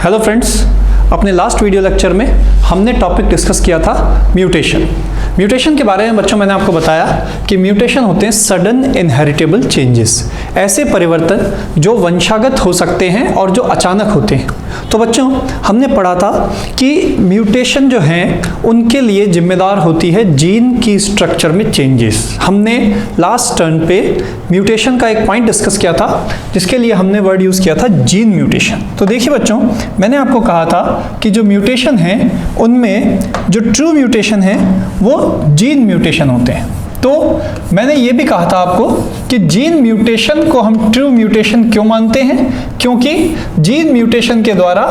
Hello friends, अपने last video lecture में हमने टॉपिक डिस्कस किया था म्यूटेशन के बारे में। बच्चों, मैंने आपको बताया कि म्यूटेशन होते हैं सडन इनहेरिटेबल चेंजेस, ऐसे परिवर्तन जो वंशागत हो सकते हैं और जो अचानक होते हैं। तो बच्चों, हमने पढ़ा था कि म्यूटेशन जो हैं उनके लिए जिम्मेदार होती है जीन की स्ट्रक्चर में चेंजेस। हमने लास्ट टर्न पे म्यूटेशन का एक पॉइंट डिस्कस किया था जिसके लिए हमने वर्ड यूज़ किया था जीन म्यूटेशन। तो देखिए बच्चों, मैंने आपको कहा था कि जो म्यूटेशन है उनमें जो ट्रू म्यूटेशन है वो जीन म्यूटेशन होते हैं। तो मैंने ये भी कहा था आपको कि जीन म्यूटेशन को हम ट्रू म्यूटेशन क्यों मानते हैं, क्योंकि जीन म्यूटेशन के द्वारा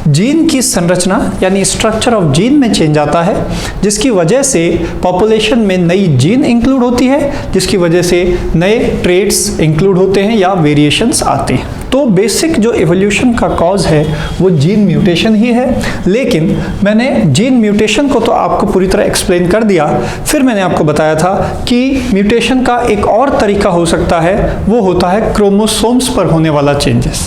जीन की संरचना यानी स्ट्रक्चर ऑफ जीन में चेंज आता है, जिसकी वजह से पॉपुलेशन में नई जीन इंक्लूड होती है, जिसकी वजह से नए ट्रेट्स इंक्लूड होते हैं या वेरिएशंस आते हैं। तो बेसिक जो एवोल्यूशन का कॉज है वो जीन म्यूटेशन ही है। लेकिन मैंने जीन म्यूटेशन को तो आपको पूरी तरह एक्सप्लेन कर दिया। फिर मैंने आपको बताया था कि म्यूटेशन का एक और तरीका हो सकता है, वो होता है क्रोमोसोम्स पर होने वाला चेंजेस।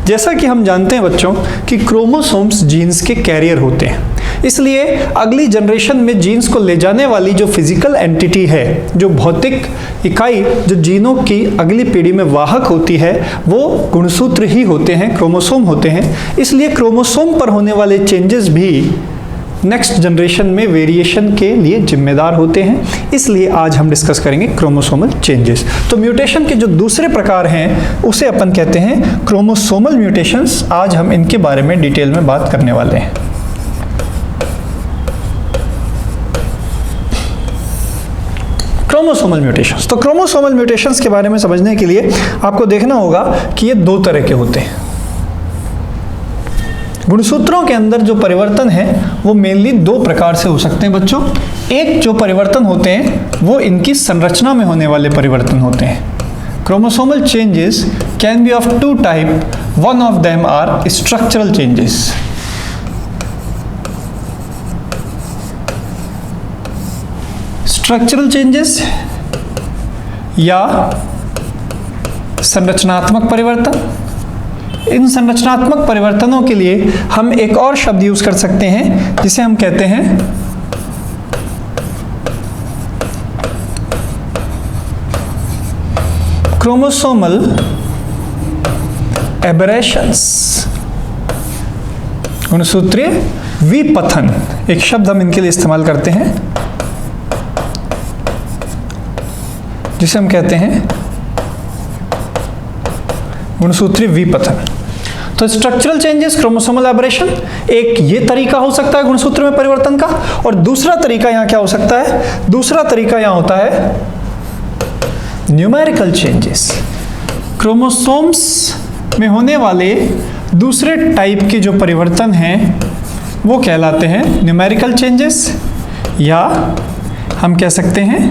जैसा कि हम जानते हैं बच्चों कि क्रोमोसोम्स जीन्स के कैरियर होते हैं, इसलिए अगली जनरेशन में जीन्स को ले जाने वाली जो फिजिकल एंटिटी है, जो भौतिक इकाई जो जीनों की अगली पीढ़ी में वाहक होती है, वो गुणसूत्र ही होते हैं, क्रोमोसोम होते हैं। इसलिए क्रोमोसोम पर होने वाले चेंजेस भी नेक्स्ट जनरेशन में वेरिएशन के लिए जिम्मेदार होते हैं। इसलिए आज हम डिस्कस करेंगे क्रोमोसोमल चेंजेस। तो म्यूटेशन के जो दूसरे प्रकार हैं उसे अपन कहते हैं क्रोमोसोमल म्यूटेशंस। आज हम इनके बारे में डिटेल में बात करने वाले हैं। Chromosomal mutations. तो क्रोमोसोमल म्यूटेशंस के बारे में समझने के लिए आपको देखना होगा कि ये दो तरह के होते हैं। गुणसूत्रों के अंदर जो परिवर्तन है वो मेनली दो प्रकार से हो सकते हैं बच्चों। एक जो परिवर्तन होते हैं वो इनकी संरचना में होने वाले परिवर्तन होते हैं। Chromosomal changes can be of two type, one of them are structural changes. Structural changes या संरचनात्मक परिवर्तन। इन संरचनात्मक परिवर्तनों के लिए हम एक और शब्द यूज कर सकते हैं जिसे हम कहते हैं क्रोमोसोमल एबरेशंस, गुणसूत्रीय विपथन। एक शब्द हम इनके लिए इस्तेमाल करते हैं जिसे हम कहते हैं गुणसूत्रीय विपथन। तो स्ट्रक्चरल चेंजेस, क्रोमोसोमल एबरेशन, एक ये तरीका हो सकता है गुणसूत्र में परिवर्तन का। और दूसरा तरीका यहां क्या हो सकता है? दूसरा तरीका यहां होता है न्यूमेरिकल चेंजेस। क्रोमोसोम्स में होने वाले दूसरे टाइप के जो परिवर्तन हैं वो कहलाते हैं न्यूमेरिकल चेंजेस, या हम कह सकते हैं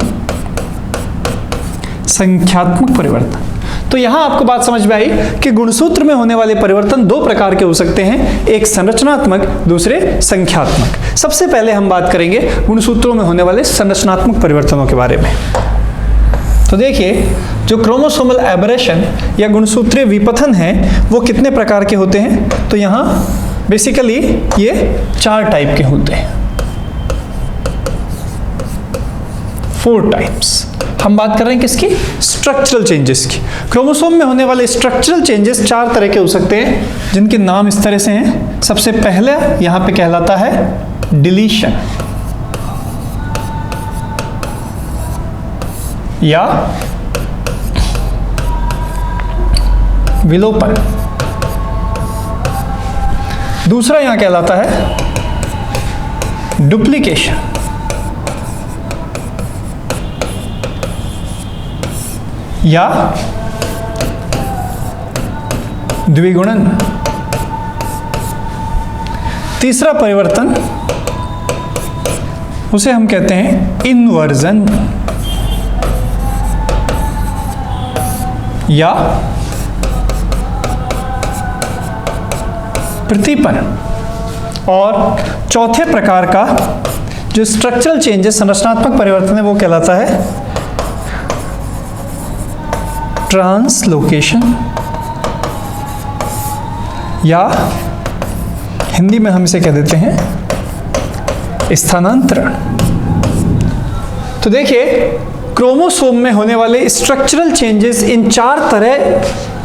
संख्यात्मक परिवर्तन। तो यहां आपको बात समझ में आई कि गुणसूत्र में होने वाले परिवर्तन दो प्रकार के हो सकते हैं, एक संरचनात्मक, दूसरे संख्यात्मक। सबसे पहले हम बात करेंगे गुणसूत्रों में होने वाले संरचनात्मक परिवर्तनों के बारे में। तो देखिए, जो क्रोमोसोमल एबरेशन या गुणसूत्रीय विपथन है वो कितने प्रकार के होते हैं? तो यहां बेसिकली ये 4 टाइप के होते हैं, 4 टाइप्स। हम बात कर रहे हैं किसकी? स्ट्रक्चरल चेंजेस की। क्रोमोसोम में होने वाले स्ट्रक्चरल चेंजेस 4 तरह के हो सकते हैं, जिनके नाम इस तरह से हैं। सबसे पहले यहां पे कहलाता है डिलीशन या विलोपन। दूसरा यहां कहलाता है डुप्लीकेशन या द्विगुणन। तीसरा परिवर्तन उसे हम कहते हैं इन्वर्जन या प्रतिपन। और चौथे प्रकार का जो स्ट्रक्चरल चेंजेस, संरचनात्मक परिवर्तन है, वो कहलाता है ट्रांसलोकेशन या हिंदी में हम इसे कह देते हैं स्थानांतरण। तो देखिए, क्रोमोसोम में होने वाले स्ट्रक्चरल चेंजेस इन 4 तरह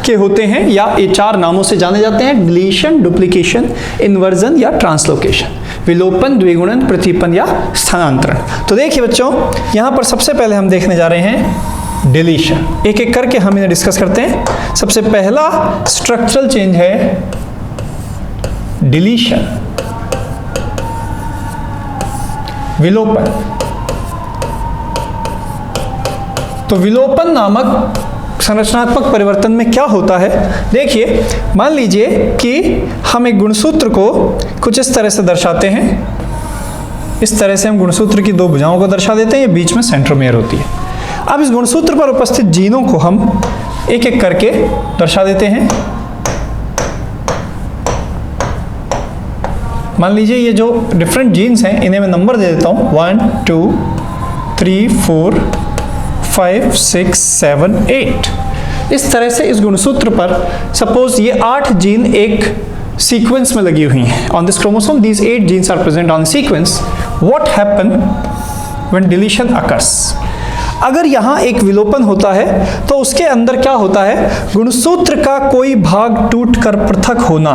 के होते हैं, या ये 4 नामों से जाने जाते हैं: डिलीशन, डुप्लीकेशन, इन्वर्जन या ट्रांसलोकेशन। विलोपन, द्विगुणन, प्रतिपन या स्थानांतरण। तो देखिए बच्चों, यहां पर सबसे पहले हम देखने जा रहे हैं डिलीशन। एक एक करके हम इन्हें डिस्कस करते हैं। सबसे पहला स्ट्रक्चरल चेंज है डिलीशन, विलोपन। तो विलोपन नामक संरचनात्मक परिवर्तन में क्या होता है? देखिए, मान लीजिए कि हम एक गुणसूत्र को कुछ इस तरह से दर्शाते हैं। इस तरह से हम गुणसूत्र की 2 भुजाओं को दर्शा देते हैं, ये बीच में सेंट्रोमेयर होती है। अब इस गुणसूत्र पर उपस्थित जीनों को हम एक एक करके दर्शा देते हैं। मान लीजिए ये जो डिफरेंट जीन्स हैं, इन्हें मैं नंबर दे देता हूं, 1 2 3 4 5 6 7 8। इस तरह से इस गुणसूत्र पर सपोज ये 8 जीन एक सीक्वेंस में लगी हुई हैं। On this chromosome these 8 genes are present on sequence. What happen when deletion occurs? अगर यहाँ एक विलोपन होता है तो उसके अंदर क्या होता है? गुणसूत्र का कोई भाग टूटकर पृथक होना,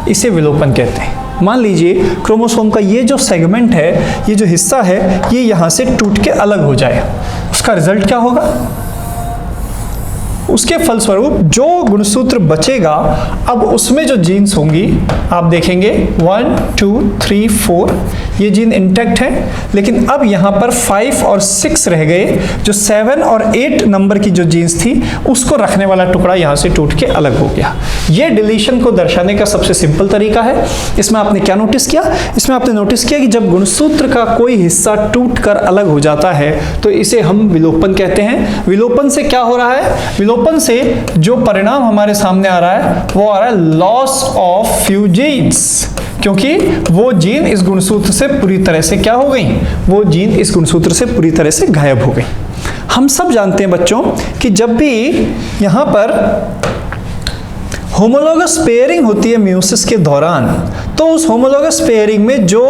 इसे विलोपन कहते हैं। मान लीजिए क्रोमोसोम का ये जो सेगमेंट है, ये जो हिस्सा है, ये यहाँ से टूट के अलग हो जाए, उसका रिजल्ट क्या होगा? उसके फलस्वरूप जो गुणसूत्र बचेगा, अब उसमें जो जीन्स होंगी आप देखेंगे 1 2 3 4 ये जीन इंटैक्ट है, लेकिन अब यहाँ पर 5 और 6 रह गए। जो 7 और 8 नंबर की जो जीन्स थी, उसको रखने वाला टुकड़ा यहाँ से टूट के अलग हो गया। ये डिलीशन को दर्शाने का सबसे सिंपल तरीका है। इसमें आपने क्या नोटिस किया? इसमें आपने नोटिस किया कि जब गुणसूत्र का कोई हिस्सा टूट कर अलग हो जाता है तो इसे हम विलोपन कहते हैं। विलोपन से क्या हो रहा है? विलोपन से जो परिणाम हमारे सामने आ रहा है वो आ रहा है लॉस ऑफ फ्यू जीन्स, क्योंकि वो जीन इस गुणसूत्र से पूरी तरह से क्या हो गई? वो जीन इस गुणसूत्र से पूरी तरह से गायब हो गई। हम सब जानते हैं बच्चों कि जब भी यहां पर होमोलोगस पेयरिंग होती है मियोसिस के दौरान, तो उस होमोलोगस पेयरिंग में जो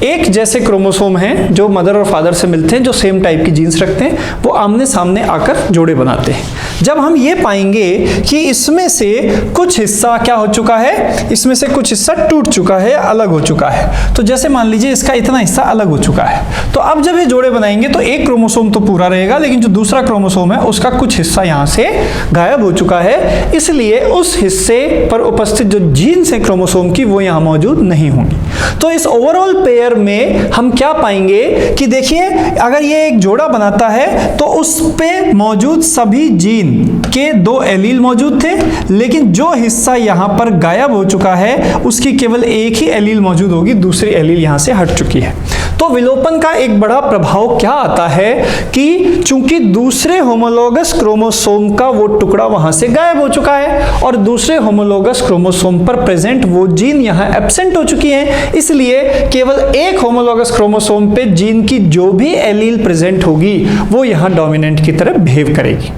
एक जैसे क्रोमोसोम हैं, जो मदर और फादर से मिलते हैं, जो सेम टाइप की जीन्स रखते हैं, वो आमने सामने आकर जोड़े बनाते हैं। जब हम ये पाएंगे कि इसमें से कुछ हिस्सा क्या हो चुका है, इसमें से कुछ हिस्सा टूट चुका है, अलग हो चुका है, तो जैसे मान लीजिए इसका इतना हिस्सा अलग हो चुका है, तो अब जब ये जोड़े बनाएंगे तो एक क्रोमोसोम तो पूरा रहेगा, लेकिन जो दूसरा क्रोमोसोम है उसका कुछ हिस्सा यहाँ से गायब हो चुका है। इसलिए उस हिस्से पर उपस्थित जो जीन्स है क्रोमोसोम की, वो यहाँ मौजूद नहीं होंगी। तो इस ओवरऑल पेयर में हम क्या पाएंगे कि देखिए, अगर ये एक जोड़ा बनाता है तो उस पे मौजूद सभी जीन के 2 एलील मौजूद थे, लेकिन जो हिस्सा यहां पर गायब हो चुका है उसकी केवल एक ही एलील मौजूद होगी, दूसरी एलील यहां से हट चुकी है। तो विलोपन का एक बड़ा प्रभाव क्या आता है कि चूंकि दूसरे होमोलोगस क्रोमोसोम का वो टुकड़ा वहां से गायब हो चुका है और दूसरे होमोलोगस क्रोमोसोम पर प्रेजेंट वो जीन यहां एब्सेंट हो चुकी है, इसलिए केवल एक होमोलोगस क्रोमोसोम पे जीन की जो भी एलील प्रेजेंट होगी वो यहां डोमिनेंट की तरह बिहेव करेगी।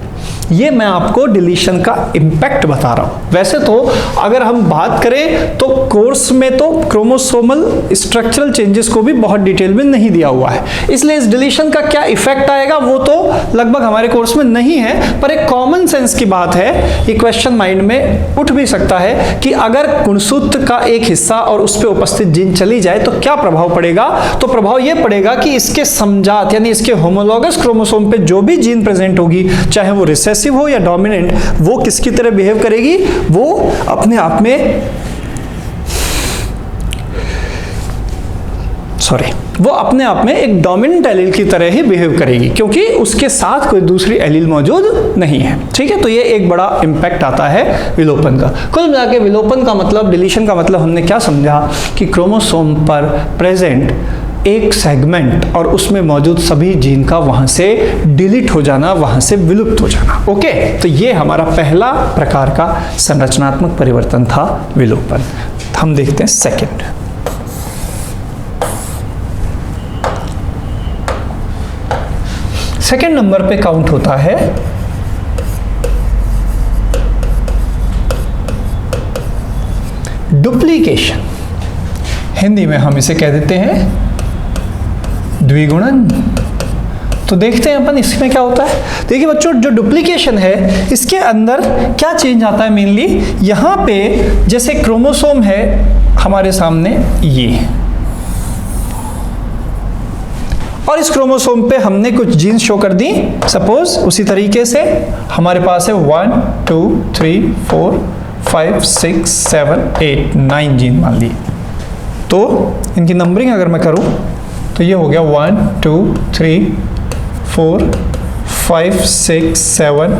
ये मैं आपको डिलीशन का इंपैक्ट बता रहा हूं। वैसे तो अगर हम बात करें तो कोर्स में तो क्रोमोसोमल स्ट्रक्चरल चेंजेस को भी बहुत डिटेल में नहीं दिया हुआ है, इसलिए इस डिलीशन का क्या इफेक्ट आएगा वो तो लगभग हमारे कोर्स में नहीं है। पर एक कॉमन सेंस की बात है, ये क्वेश्चन माइंड में उठ भी सकता है कि अगर गुणसूत्र का एक हिस्सा और उस पर उपस्थित जीन चली जाए तो क्या प्रभाव पड़ेगा। तो प्रभाव यह पड़ेगा कि इसके समजात यानी इसके होमोलोगस क्रोमोसोम पे जो भी जीन प्रेजेंट होगी, चाहे वो रिसेसिव हो या डोमिनेंट, वो किसकी तरह बिहेव करेगी? वो अपने आप में वो अपने आप में एक डोमिनेंट एलील की तरह ही बिहेव करेगी, क्योंकि उसके साथ कोई दूसरी एलील मौजूद नहीं है। ठीक है, तो ये एक बड़ा इंपैक्ट आता है विलोपन का। कुल मिलाकर विलोपन का मतलब, डिलीशन का मतलब हमने क्या समझा कि क्रोमोसोम पर प्रेजेंट एक सेगमेंट और उसमें मौजूद सभी जीन का वहां से डिलीट हो जाना, वहां से विलुप्त हो जाना। ओके, तो ये हमारा पहला प्रकार का संरचनात्मक परिवर्तन था विलोपन। हम देखते हैं सेकंड। सेकंड नंबर पे काउंट होता है डुप्लीकेशन, हिंदी में हम इसे कह देते हैं द्विगुणन। तो देखते हैं अपन इसमें क्या होता है। देखिए बच्चों, जो डुप्लीकेशन है इसके अंदर क्या चेंज आता है मेनली, यहाँ पे जैसे क्रोमोसोम है हमारे सामने ये, और इस क्रोमोसोम पे हमने कुछ जीन्स शो कर दी। सपोज उसी तरीके से हमारे पास है 1 2 3 4 5 6 7 8 9 जीन मान ली। तो इनकी नंबरिंग अगर मैं करूं तो ये हो गया 1 2 3 4 5 6 7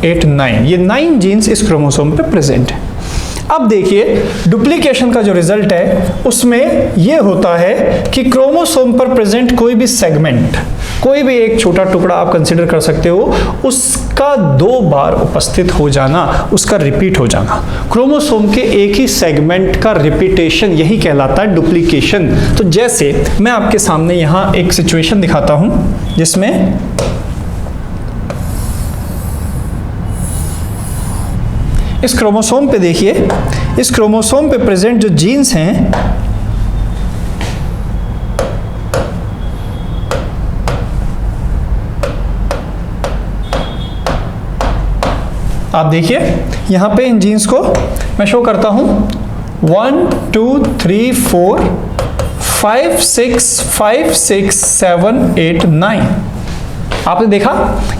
8 9, ये 9 जीन्स इस क्रोमोसोम पे प्रेजेंट है। अब देखिए डुप्लीकेशन का जो रिजल्ट है उसमें यह होता है कि क्रोमोसोम पर प्रेजेंट कोई भी सेगमेंट, कोई भी एक छोटा टुकड़ा आप कंसीडर कर सकते हो, उसका 2 बार उपस्थित हो जाना, उसका रिपीट हो जाना। क्रोमोसोम के एक ही सेगमेंट का रिपीटेशन यही कहलाता है डुप्लीकेशन। तो जैसे मैं आपके सामने यहां एक सिचुएशन दिखाता हूं जिसमें इस क्रोमोसोम पे देखिए, इस क्रोमोसोम पे प्रेजेंट जो जीन्स हैं आप देखिए यहां पे इन जीन्स को मैं शो करता हूं 1 2 3 4 5 6 5 6 7 8 9। आपने देखा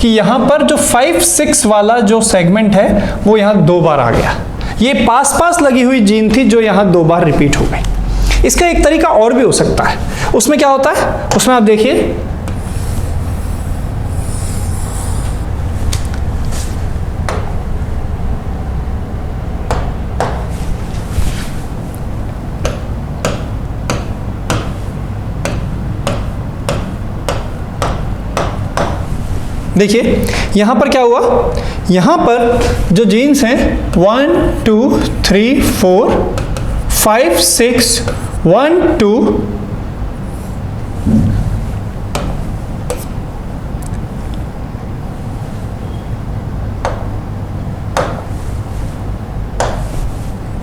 कि यहां पर जो 5 6 वाला जो सेगमेंट है वो यहां 2 बार आ गया। ये पास पास लगी हुई जीन थी जो यहां 2 बार रिपीट हो गई। इसका एक तरीका और भी हो सकता है। उसमें क्या होता है, उसमें आप देखिए देखिए यहां पर क्या हुआ, यहां पर जो जीन्स हैं 1 2 3 4 5 6 1 2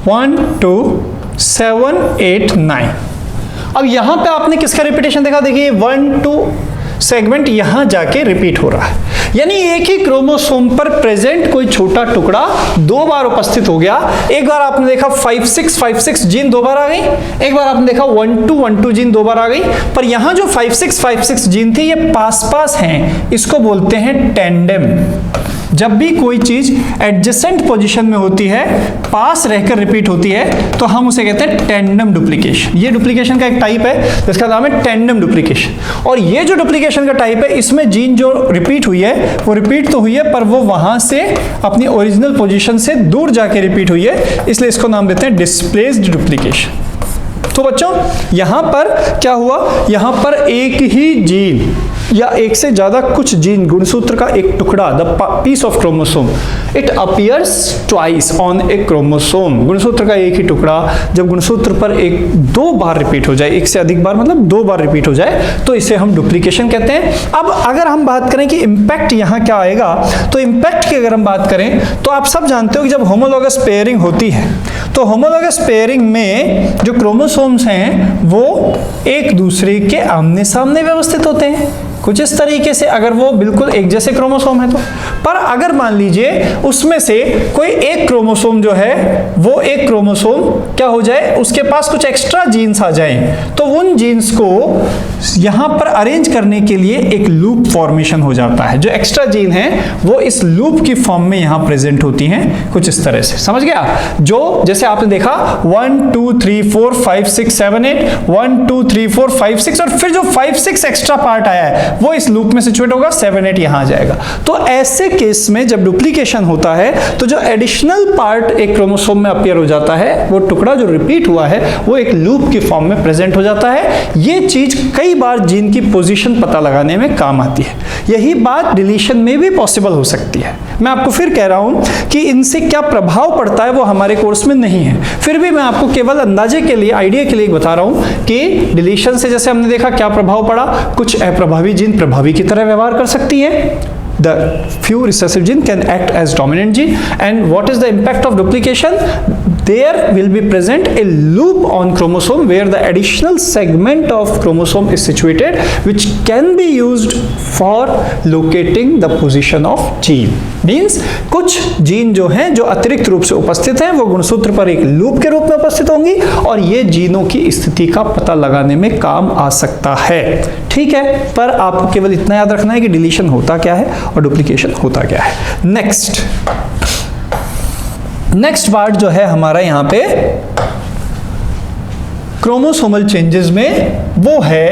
1 2 7 8 9। अब यहां पे आपने किसका रिपीटेशन देखा, देखिए 1 2 सेगमेंट यहां जाके रिपीट हो रहा है, यानी एक ही क्रोमोसोम पर प्रेजेंट कोई छोटा टुकड़ा 2 बार उपस्थित हो गया। एक बार आपने देखा 5 6 जीन 2 बार आ गई, एक बार आपने देखा 1 2 जीन 2 बार आ गई, पर यहां जो 5 6 जीन थी ये पास पास हैं, इसको बोलते हैं टेंडेम। जब भी कोई चीज एडजेसेंट पोजीशन में होती है, पास रहकर रिपीट होती है, तो हम उसे कहते हैं टेंडम डुप्लीकेशन। ये डुप्लीकेशन का एक टाइप है जिसका नाम है टेंडम डुप्लीकेशन। और ये जो डुप्लीकेशन का टाइप है इसमें जीन जो रिपीट हुई है वो रिपीट तो हुई है, पर वो वहां से अपनी ओरिजिनल पोजीशन से दूर जाके रिपीट हुई है, इसलिए इसको नाम देते हैं डिस्प्लेस्ड डुप्लीकेशन। तो बच्चों यहां पर क्या हुआ, यहां पर एक ही जीन या एक से ज्यादा कुछ जीन, गुणसूत्र का एक टुकड़ा, the piece of chromosome, it appears twice on a chromosome. गुणसूत्र का एक ही टुकड़ा जब गुणसूत्र पर 2 बार रिपीट हो जाए, एक से अधिक बार मतलब 2 बार रिपीट हो जाए, तो इसे हम डुप्लीकेशन कहते हैं। अब अगर हम बात करें कि इंपैक्ट यहां क्या आएगा, तो इंपैक्ट की अगर हम बात करें तो आप सब जानते हो कि जब होमोलॉगस पेयरिंग होती है तो होमोलॉगस पेयरिंग में जो क्रोमोसोम्स हैं वो एक दूसरे के आमने सामने व्यवस्थित होते हैं, कुछ इस तरीके से, अगर वो बिल्कुल एक जैसे क्रोमोसोम है तो। पर अगर मान लीजिए उसमें से कोई एक क्रोमोसोम जो है वो एक क्रोमोसोम क्या हो जाए, उसके पास कुछ एक्स्ट्रा जीन्स आ जाएं, तो उन जीन्स को यहां पर अरेंज करने के लिए एक लूप फॉर्मेशन हो जाता है। जो एक्स्ट्रा जीन है वो इस लूप की फॉर्म में यहां प्रेजेंट होती हैं, कुछ इस तरह से, समझ गया। जो जैसे आपने देखा 1 2 3 4 5 6 7 8 1 2 3 4 5 6, और फिर जो 5 6 एक्स्ट्रा पार्ट आया है वो इस लूप में सिचुएट होगा, 7 8 यहां आ जाएगा। तो ऐसे केस में जब डुप्लीकेशन होता है तो जो एडिशनल पार्ट एक क्रोमोसोम में अपीयर हो जाता है, वो टुकड़ा जो रिपीट हुआ है वो एक लूप की फॉर्म में प्रेजेंट हो जाता है। ये चीज कई बार जीन की पोजीशन पता लगाने में काम आती है। यही बात डिलीशन में भी पॉसिबल हो सकती है। मैं आपको फिर कह रहा हूं कि इनसे क्या प्रभाव पड़ता है वो हमारे कोर्स में नहीं है, फिर भी मैं आपको केवल अंदाजे के लिए, आइडिया के लिए बता रहा हूं कि डिलीशन से जैसे हमने देखा क्या प्रभाव पड़ा, कुछ अप्रभावी जीन प्रभावी की तरह व्यवहार कर सकती है। The few recessive gene can act as dominant gene, and what is the impact of duplication? there will be present a loop on chromosome where the additional segment of chromosome is situated which can be used for locating the position of gene. Means कुछ gene जो हैं जो अतिरिक्त रूप से उपस्थित हैं वो गुणसूत्र पर एक लूप के रूप में उपस्थित होंगी और ये जीनों की स्थिति का पता लगाने में काम आ सकता है। ठीक है, पर आपको केवल इतना याद रखना है कि डिलीशन होता क्या है और डुप्लीकेशन होता क्या है। नेक्स्ट पार्ट जो है हमारा यहाँ पे क्रोमोसोमल चेंजेस में वो है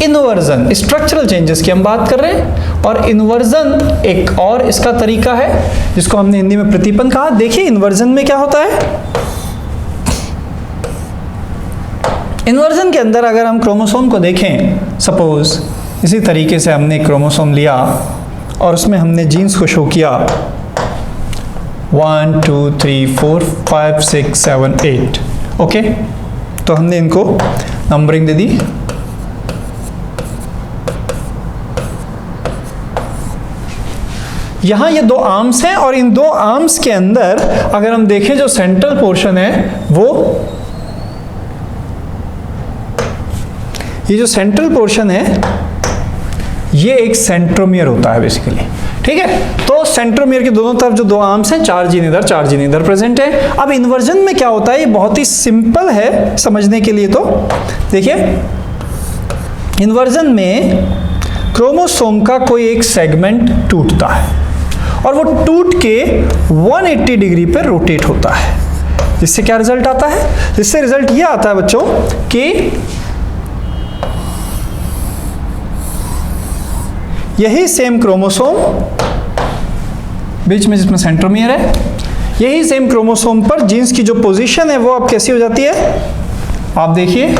इन्वर्जन। स्ट्रक्चरल चेंजेस की हम बात कर रहे हैं और इन्वर्जन एक और इसका तरीका है जिसको हमने हिंदी में प्रतिपन कहा। देखिए इन्वर्जन में क्या होता है। इन्वर्जन के अंदर अगर हम क्रोमोसोम को देखें, सपोज इसी तरीके से हमने क्रोमोसोम लिया और उसमें हमने जीन्स को शो किया 1 2 3 4 5 6 7 8। ओके, तो हमने इनको नंबरिंग दे दी। यहां ये दो आर्म्स हैं और इन दो आर्म्स के अंदर अगर हम देखें जो सेंट्रल पोर्शन है वो, ये जो सेंट्रल पोर्शन है ये एक सेंट्रोमियर होता है बेसिकली। ठीक है, तो सेंट्रोमियर के दोनों तरफ जो दो आर्म्स हैं, 4 जीन इधर 4 जीन इधर प्रेजेंट है। अब इन्वर्जन में क्या होता है, ये बहुत ही सिंपल है समझने के लिए। तो देखिए इन्वर्जन में क्रोमोसोम का कोई एक सेगमेंट टूटता है और वो टूट के 180 डिग्री पे रोटेट होता है। जिससे क्या रिजल्ट आता है, जिससे रिजल्ट ये आता है बच्चों कि यही सेम क्रोमोसोम बीच में जिसमें सेंट्रोमियर है, यही सेम क्रोमोसोम पर जीन्स की जो पोजीशन है वो अब कैसी हो जाती है। आप देखिए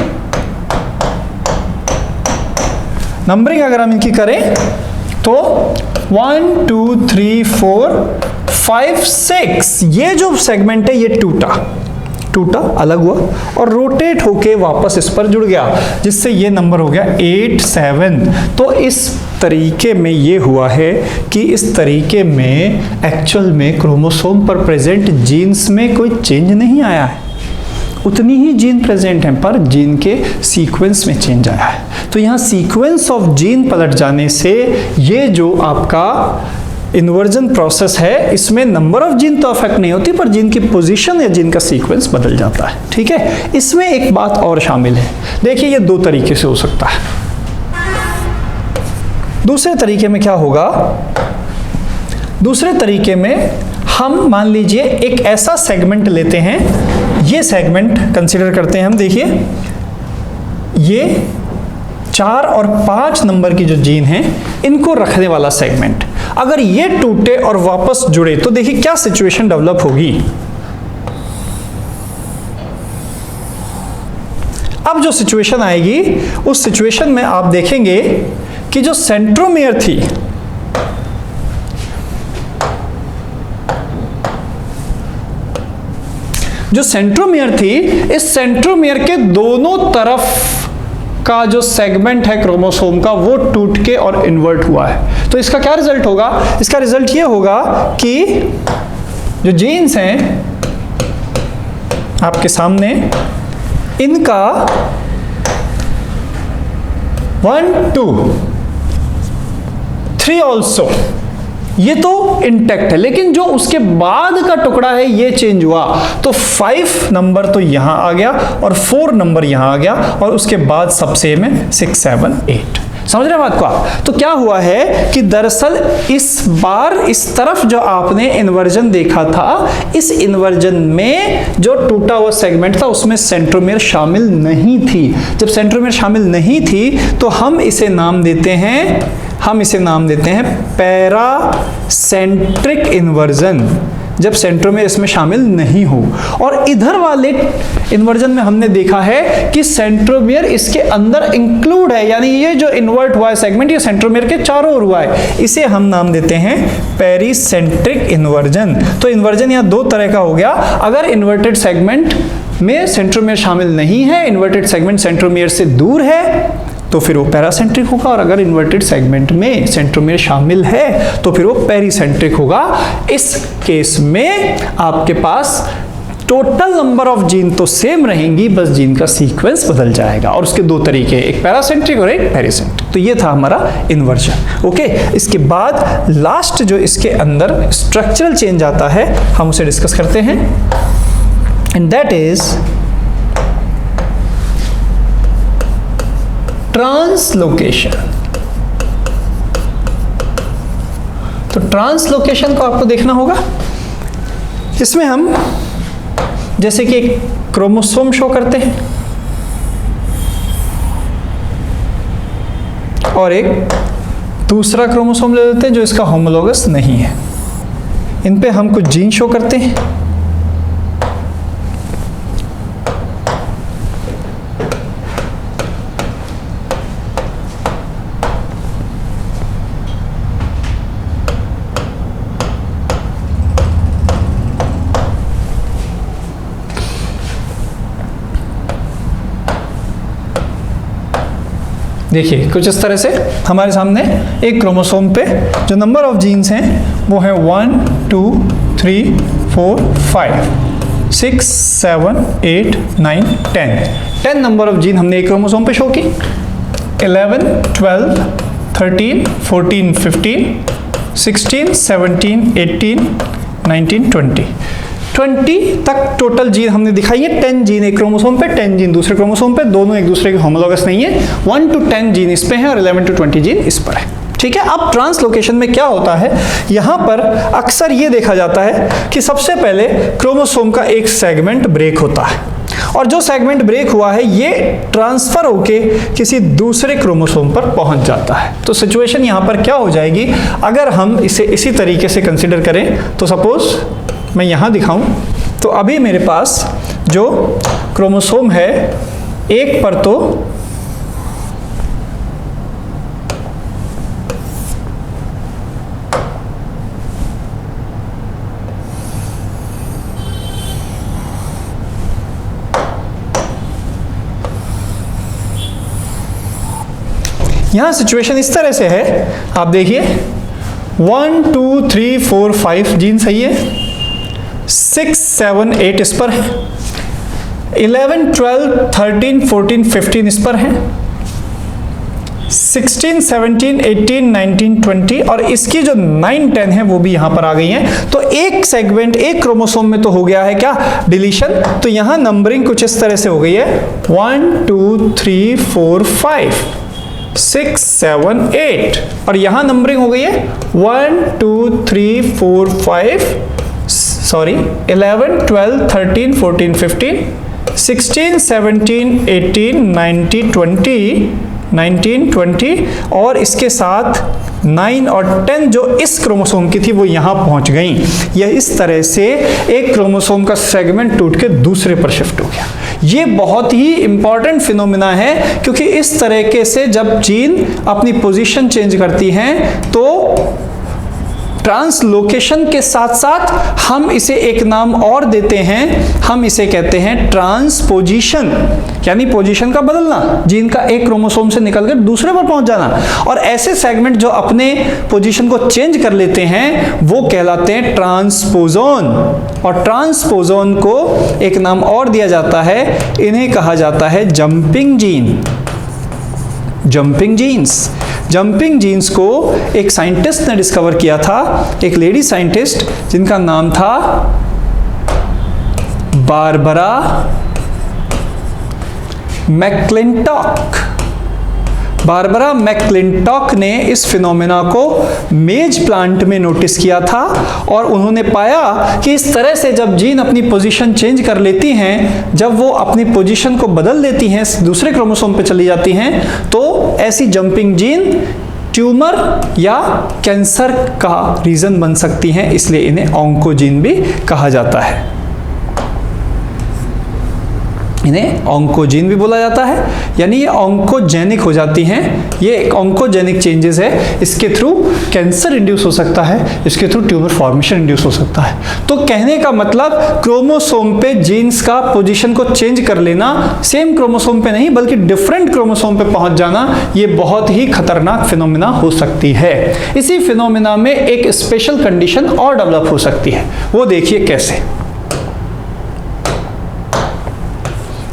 नंबरिंग अगर हम इनकी करें तो 1 2 3 4 5 6, ये जो सेगमेंट है ये टूटा अलग हुआ और रोटेट होके वापस इस पर जुड़ गया, जिससे ये नंबर हो गया 8 7। तो इस तरीके में ये हुआ है कि इस तरीके में एक्चुअल में क्रोमोसोम पर प्रेजेंट जीन्स में कोई चेंज नहीं आया है, उतनी ही जीन प्रेजेंट हैं पर जीन के सीक्वेंस में चेंज आया है। तो यहाँ सीक्वेंस ऑफ जीन पलट जाने से ये जो आपका इन्वर्जन प्रोसेस है इसमें नंबर ऑफ जीन तो अफेक्ट नहीं होती पर जीन की पोजीशन या जीन का सीक्वेंस बदल जाता है। ठीक है, इसमें एक बात और शामिल है। देखिए ये दो तरीके से हो सकता है। दूसरे तरीके में क्या होगा, दूसरे तरीके में हम मान लीजिए एक ऐसा सेगमेंट लेते हैं, ये सेगमेंट कंसीडर करते हैं हम। देखिए ये 4 और 5 नंबर की जो जीन हैं इनको रखने वाला सेगमेंट अगर ये टूटे और वापस जुड़े तो देखिए क्या सिचुएशन डेवलप होगी। अब जो सिचुएशन आएगी उस सिचुएशन में आप देखेंगे कि जो सेंट्रोमियर थी इस सेंट्रोमियर के दोनों तरफ का जो सेगमेंट है क्रोमोसोम का वो टूट के और इन्वर्ट हुआ है। तो इसका क्या रिजल्ट होगा, इसका रिजल्ट ये होगा कि जो जीन्स हैं आपके सामने इनका 1 2 3 ऑल्सो ये तो इंटैक्ट है, लेकिन जो उसके बाद का टुकड़ा है ये चेंज हुआ। तो 5 नंबर तो यहां आ गया और 4 नंबर यहां आ गया और उसके बाद सब सेम है 6 7 8। समझ रहे हैं बात को आप। तो क्या हुआ है कि दरअसल इस बार इस तरफ जो आपने इन्वर्जन देखा था, इस इन्वर्जन में जो टूटा हुआ सेगमेंट था उसमें सेंट्रोमियर शामिल नहीं थी। जब सेंट्रोमियर शामिल नहीं थी तो हम इसे नाम देते हैं पैरासेंट्रिक इन्वर्जन, जब सेंट्रोमियर इसमें शामिल नहीं हो। और इधर वाले इन्वर्जन में हमने देखा है कि सेंट्रोमियर इसके अंदर इंक्लूड है, यानी ये जो इन्वर्ट हुआ है सेगमेंट ये सेंट्रोमियर के चारों ओर हुआ है। इसे हम नाम देते हैं पेरिसेंट्रिक इन्वर्जन। तो इन्वर्जन यहाँ दो तरह का हो गया। अगर इन्वर्टेड सेगमेंट में सेंट्रोमियर शामिल नहीं है, इन्वर्टेड सेगमेंट सेंट्रोमियर से दूर है, तो फिर वो पैरासेंट्रिक होगा, और अगर इन्वर्टेड सेगमेंट में सेंट्रोमियर शामिल है तो फिर वो पेरीसेंट्रिक होगा। इस केस में आपके पास टोटल नंबर ऑफ जीन तो सेम रहेंगी, बस जीन का सीक्वेंस बदल जाएगा, और उसके दो तरीके, एक पैरासेंट्रिक और एक पेरीसेंट्रिक। तो ये था हमारा इन्वर्जन। ओके, इसके बाद लास्ट जो इसके अंदर स्ट्रक्चरल चेंज आता है, हम उसे डिस्कस करते हैं, एंड दैट इज ट्रांसलोकेशन। तो ट्रांसलोकेशन को आपको देखना होगा, इसमें हम जैसे कि एक क्रोमोसोम शो करते हैं और एक दूसरा क्रोमोसोम ले लेते हैं जो इसका होमोलोगस नहीं है, इन पे हम कुछ जीन शो करते हैं, देखिए कुछ इस तरह से हमारे सामने एक क्रोमोसोम पे जो नंबर ऑफ जीन्स हैं वो है 1 2 3 4 5 6 7 8 9 10 नंबर ऑफ जीन हमने एक क्रोमोसोम पे शो की। 11 12 13 14 15 16 17 18 19 20 तक टोटल जीन हमने दिखाई है। 10 जीन एक क्रोमोसोम पे, 10 जीन दूसरे क्रोमोसोम पे, दोनों एक दूसरे के होमोलोगस नहीं है। 1 to 10 जीन इस पे है और 11 to 20 जीन इस पर है। ठीक है, अब ट्रांसलोकेशन में क्या होता है, यहां पर अक्सर ये देखा जाता है कि सबसे पहले क्रोमोसोम का एक सेगमेंट ब्रेक होता है, और जो सेगमेंट ब्रेक हुआ है ये ट्रांसफर होके किसी दूसरे क्रोमोसोम पर पहुंच जाता है। तो सिचुएशन यहां पर क्या हो जाएगी, अगर हम इसे इसी तरीके से कंसिडर करें, तो सपोज मैं यहां दिखाऊं, तो अभी मेरे पास जो क्रोमोसोम है एक पर तो यहां सिचुएशन इस तरह से है, आप देखिए 1 2 3 4 5 जीन सही है, 6 7 8 इस पर है, 11 12 13 14 15 इस पर है, 16 17 18 19 20 और इसकी जो 9 10 है वो भी यहां पर आ गई हैं। तो एक सेगमेंट एक क्रोमोसोम में तो हो गया है क्या, डिलीशन। तो यहां नंबरिंग कुछ इस तरह से हो गई है 1 2 3 4 5 6 7 8 और यहां नंबरिंग हो गई है 1 2 3 4 5 11 12 13 14 15 16 17 18 19 20 और इसके साथ 9 और 10 जो इस क्रोमोसोम की थी वो यहां पहुंच गई। यह इस तरह से एक क्रोमोसोम का सेगमेंट टूट के दूसरे पर शिफ्ट हो गया। ये बहुत ही इंपॉर्टेंट फिनोमिना है, क्योंकि इस तरीके से जब जीन अपनी पोजीशन चेंज करती हैं तो ट्रांसलोकेशन के साथ साथ हम इसे एक नाम और देते हैं, हम इसे कहते हैं ट्रांसपोजिशन, यानी पोजीशन का बदलना, जीन का एक क्रोमोसोम से निकलकर दूसरे पर पहुंच जाना। और ऐसे सेगमेंट जो अपने पोजीशन को चेंज कर लेते हैं वो कहलाते हैं ट्रांसपोजोन, और ट्रांसपोजोन को एक नाम और दिया जाता है, इन्हें कहा जाता है jumping gene. Jumping genes, jumping genes को एक साइंटिस्ट ने डिस्कवर किया था, एक लेडी साइंटिस्ट जिनका नाम था बारबरा मैक्लिंटॉक। बारबरा मैक्लिंटॉक ने इस फिनोमेना को मेज प्लांट में नोटिस किया था, और उन्होंने पाया कि इस तरह से जब जीन अपनी पोजीशन चेंज कर लेती हैं, जब वो अपनी पोजीशन को बदल देती हैं, दूसरे क्रोमोसोम पे चली जाती हैं, तो ऐसी जंपिंग जीन ट्यूमर या कैंसर का रीजन बन सकती हैं, इसलिए इन्हें ऑन्कोजीन भी कहा जाता है। इन्हें ऑन्कोजीन भी बोला जाता है, यानी ये ऑन्कोजेनिक हो जाती हैं। ये एक ऑन्कोजेनिक चेंजेस है, इसके थ्रू कैंसर इंड्यूस हो सकता है, इसके थ्रू ट्यूमर फॉर्मेशन इंड्यूस हो सकता है। तो कहने का मतलब क्रोमोसोम पे जीन्स का पोजीशन को चेंज कर लेना, सेम क्रोमोसोम पे नहीं बल्कि डिफरेंट क्रोमोसोम पे पहुंच जाना, ये बहुत ही खतरनाक फिनोमिना हो सकती है। इसी फिनोमिना में एक स्पेशल कंडीशन और डेवलप हो सकती है, वो देखिए कैसे।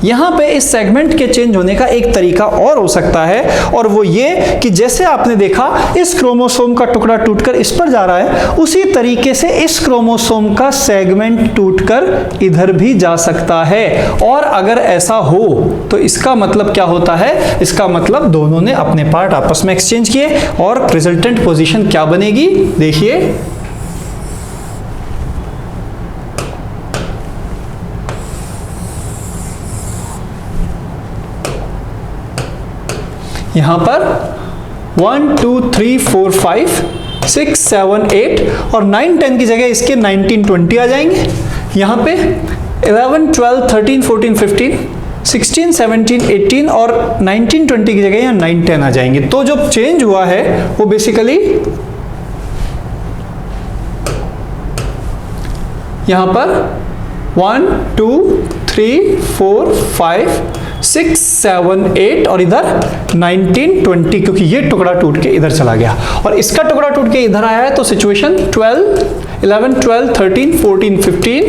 यहां पे इस सेगमेंट के चेंज होने का एक तरीका और हो सकता है, और वो ये कि जैसे आपने देखा इस क्रोमोसोम का टुकड़ा टूटकर इस पर जा रहा है, उसी तरीके से इस क्रोमोसोम का सेगमेंट टूटकर इधर भी जा सकता है। और अगर ऐसा हो तो इसका मतलब क्या होता है? इसका मतलब दोनों ने अपने पार्ट आपस में एक्सचेंज किए और रिजल्टेंट पोजीशन क्या बनेगी, देखिए। यहां पर 1 2 3 4 5 6 7 8 और 9 10 की जगह इसके 19 20 आ जाएंगे। यहां पे 11 12 13 14 15 16 17 18 और 19 20 की जगह यहाँ 9 10 आ जाएंगे। तो जो चेंज हुआ है वो बेसिकली यहां पर 1 2 3 4 5 6 7 8 और इधर 19 20, क्योंकि ये टुकड़ा टूट के इधर चला गया और इसका टुकड़ा टूट के इधर आया है। तो सिचुएशन 12 11 12 13 14 15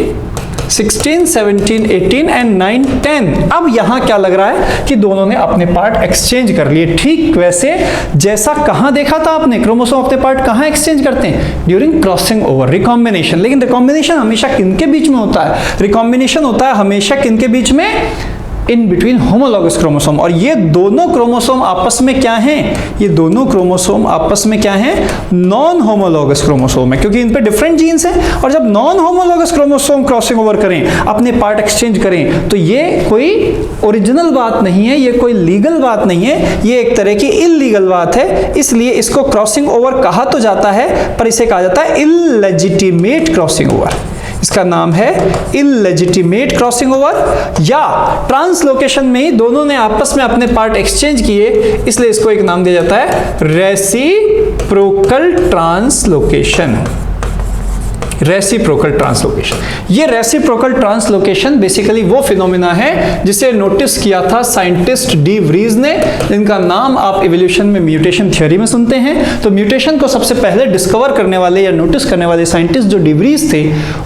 16 17 18 एंड 9 10। अब यहां क्या लग रहा है कि दोनों ने अपने पार्ट एक्सचेंज कर लिए, ठीक वैसे जैसा कहां देखा था आपने, क्रोमोसोम अपने पार्ट कहां एक्सचेंज करते हैं? During crossing over, recombination. लेकिन रिकॉम्बिनेशन हमेशा किनके बीच में होता है? रिकॉम्बिनेशन होता है हमेशा किनके बीच में? In between homologous chromosome. और ये दोनों क्रोमोसोम आपस में क्या हैं? ये दोनों क्रोमोसोम आपस में क्या हैं? नॉन होमोलॉगस क्रोमोसोम है, क्योंकि इन पे डिफरेंट जीन्स हैं। और जब non homologous chromosome crossing over करें, अपने पार्ट एक्सचेंज करें, तो ये कोई ओरिजिनल बात नहीं है, ये कोई लीगल बात नहीं है, ये एक तरह की इल्लीगल बात है। इसलिए इसको क्रॉसिंग ओवर कहा तो जाता है, पर इसे कहा जाता है इललेजिटिमेट क्रॉसिंग ओवर। इसका नाम है इललेजिटिमेट क्रॉसिंग ओवर, या ट्रांसलोकेशन में ही दोनों ने आपस में अपने पार्ट एक्सचेंज किए, इसलिए इसको एक नाम दिया जाता है रेसिप्रोकल ट्रांसलोकेशन। रेसिप्रोकल ट्रांसलोकेशन, ये रेसिप्रोकल ट्रांसलोकेशन बेसिकली वो फिनोमिना है जिसे नोटिस किया था साइंटिस्ट डी व्रीज ने, जिनका नाम आप इवोल्यूशन में म्यूटेशन थ्योरी में सुनते हैं। तो म्यूटेशन को सबसे पहले डिस्कवर करने वाले या नोटिस करने वाले साइंटिस्ट जो डी व्रीज थे,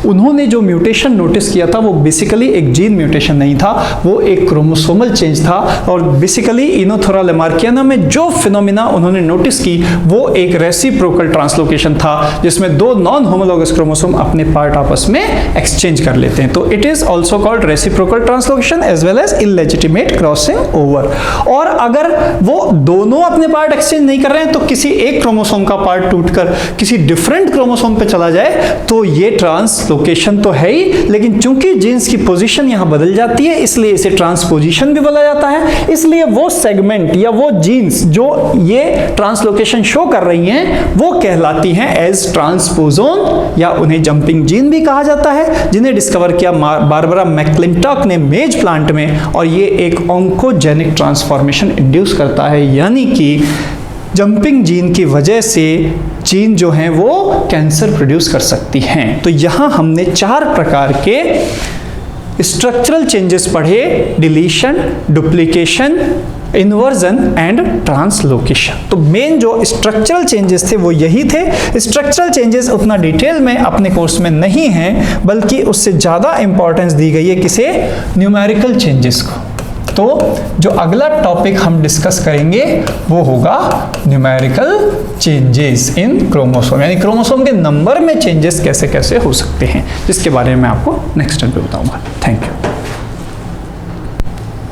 उन्होंने जो म्यूटेशन नोटिस किया था वो बेसिकली एक जीन म्यूटेशन नहीं था, वो एक क्रोमोसोमल चेंज था। और बेसिकली इनोथोरा लेमार्कियाना में जो फिनोमिना उन्होंने नोटिस की वो एक रेसिप्रोकल ट्रांसलोकेशन था, जिसमें दो नॉन होमोलॉगस क्रोमोसोम अपने पार्ट आपस में एक्सचेंज कर लेते हैं। तो it is also called reciprocal translocation as well as illegitimate crossing over. और अगर वो दोनों अपने पार्ट एक्सचेंज नहीं कर रहे हैं, तो किसी एक क्रोमोसोम का पार्ट टूटकर किसी डिफरेंट क्रोमोसोम पे चला जाए, तो ये ट्रांसलोकेशन तो है ही, लेकिन चूंकि जीन्स की पोजीशन यहां बदल जाती है, इसलिए इसे ट्रांसपोजिशन भी बोला जाता है। इसलिए वो सेगमेंट या वो जीन्स जो ये ट्रांसलोकेशन शो कर रही हैं, वो कहलाती हैं एज ट्रांसपोजोन, या उन्हें जंपिंग जीन भी कहा जाता है, जिन्हें डिस्कवर किया बारबरा मैक्लिंटॉक ने मेज प्लांट में। और ये एक ऑन्कोजेनिक ट्रांसफॉर्मेशन इंड्यूस करता है, यानी कि जंपिंग जीन की वजह से जीन जो हैं वो कैंसर प्रोड्यूस कर सकती हैं। तो यहां हमने 4 प्रकार के स्ट्रक्चरल चेंजेस पढ़े: deletion, duplication, inversion and translocation. तो मेन जो स्ट्रक्चरल चेंजेस थे वो यही थे। स्ट्रक्चरल चेंजेस उतना डिटेल में अपने कोर्स में नहीं हैं, बल्कि उससे ज़्यादा इंपॉर्टेंस दी गई है किसे? न्यूमेरिकल चेंजेस को। तो जो अगला टॉपिक हम डिस्कस करेंगे वो होगा न्यूमेरिकल चेंजेस इन क्रोमोसोम, यानी क्रोमोसोम के नंबर में चेंजेस कैसे कैसे हो सकते हैं, जिसके बारे में आपको नेक्स्ट टाइम पे बताऊंगा। Thank you.